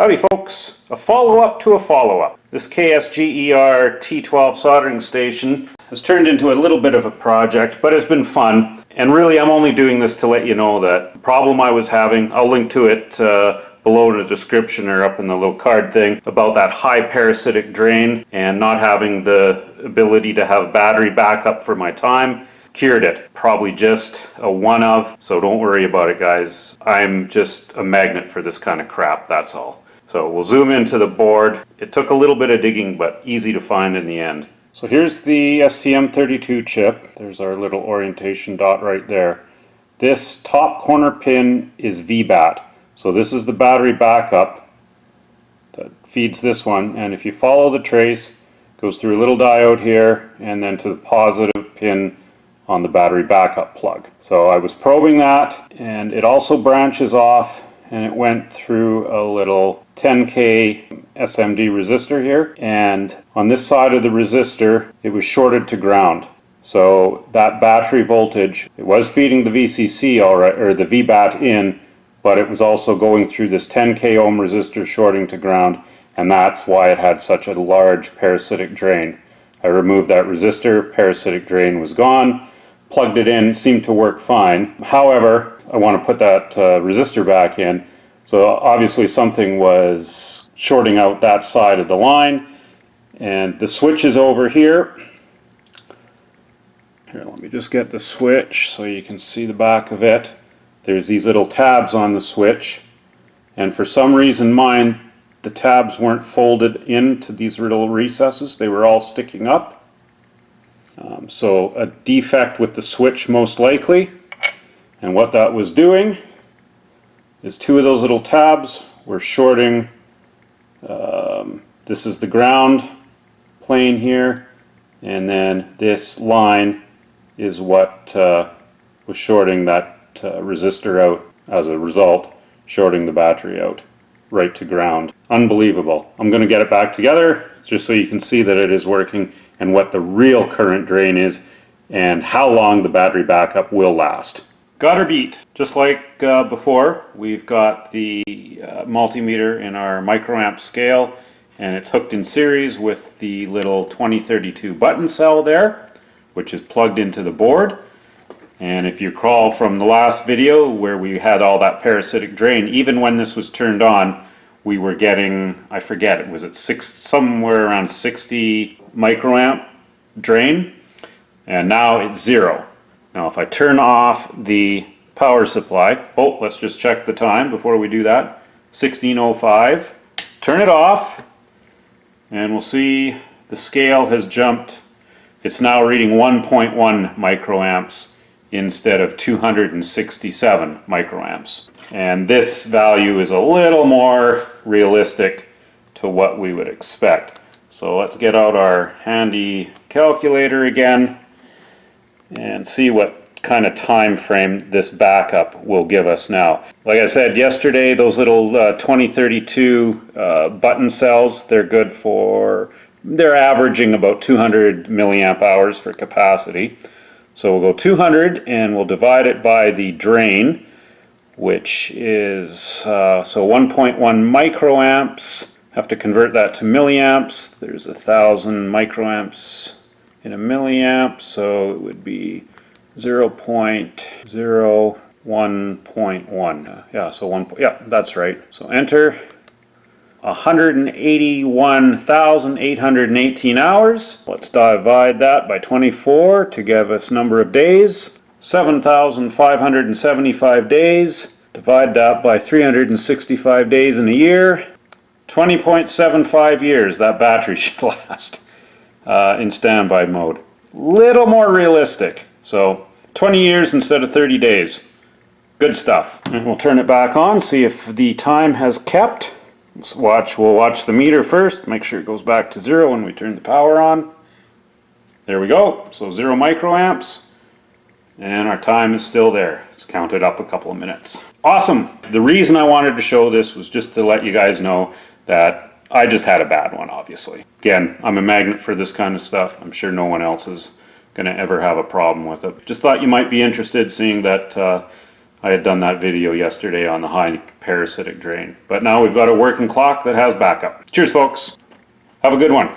Howdy folks, a follow-up to a follow-up. This KSGER T12 soldering station has turned into a little bit of a project, but it's been fun. And really I'm only doing this to let you know that the problem I was having, I'll link to it below in the description or up in the little card thing, about that high parasitic drain and not having the ability to have battery backup for my time. Cured it. Probably just a one of, so don't worry about it guys. I'm just a magnet for this kind of crap, that's all. So we'll zoom into the board. It took a little bit of digging, but easy to find in the end. So here's the STM32 chip. There's our little orientation dot right there. This top corner pin is VBAT. So this is the battery backup that feeds this one. And if you follow the trace, it goes through a little diode here and then to the positive pin on the battery backup plug. So I was probing that, and it also branches off and it went through a little 10K SMD resistor here, and on this side of the resistor it was shorted to ground. So that battery voltage, it was feeding the VCC alright, or the VBAT in, but it was also going through this 10K ohm resistor shorting to ground, and that's why it had such a large parasitic drain. I removed that resistor, parasitic drain was gone, plugged it in, seemed to work fine. However, I want to put that resistor back in, so obviously something was shorting out that side of the line, and the switch is over here. Here, let me just get the switch so you can see the back of it. There's these little tabs on the switch, and for some reason mine, the tabs weren't folded into these little recesses, they were all sticking up. So a defect with the switch most likely, and what that was doing is two of those little tabs were shorting. This is the ground plane here, and then this line is what was shorting that resistor out, as a result shorting the battery out right to ground. Unbelievable. I'm going to get it back together just so you can see that it is working and what the real current drain is and how long the battery backup will last. Got her beat. Just like before, we've got the multimeter in our microamp scale, and it's hooked in series with the little 2032 button cell there, which is plugged into the board. And if you recall from the last video where we had all that parasitic drain, even when this was turned on, we were getting, I forget, it was at somewhere around 60 microamp drain, and now it's 0. Now if I turn off the power supply, oh, let's just check the time before we do that, 16:05, turn it off, and we'll see the scale has jumped. It's now reading 1.1 microamps instead of 267 microamps. And this value is a little more realistic to what we would expect. So let's get out our handy calculator again and see what kind of time frame this backup will give us now. Like I said yesterday, those little 2032 button cells, they're good for, they're averaging about 200 milliamp hours for capacity. So we'll go 200 and we'll divide it by the drain, which is so 1.1 microamps. Have to convert that to milliamps. There's 1,000 microamps in a milliamp, so it would be 0.01.1. Yeah, so yeah, that's right. So enter 181,818 hours. Let's divide that by 24 to give us number of days. 7,575 days. Divide that by 365 days in a year. 20.75 years that battery should last in standby mode. Little more realistic. So 20 years instead of 30 days. Good stuff. And we'll turn it back on, see if the time has kept. We'll watch the meter first, make sure it goes back to 0 when we turn the power on. There we go, so 0 microamps, and our time is still there. It's counted up a couple of minutes. Awesome! The reason I wanted to show this was just to let you guys know that I just had a bad one, obviously. Again, I'm a magnet for this kind of stuff. I'm sure no one else is going to ever have a problem with it. Just thought you might be interested, seeing that I had done that video yesterday on the high parasitic drain. But now we've got a working clock that has backup. Cheers, folks. Have a good one.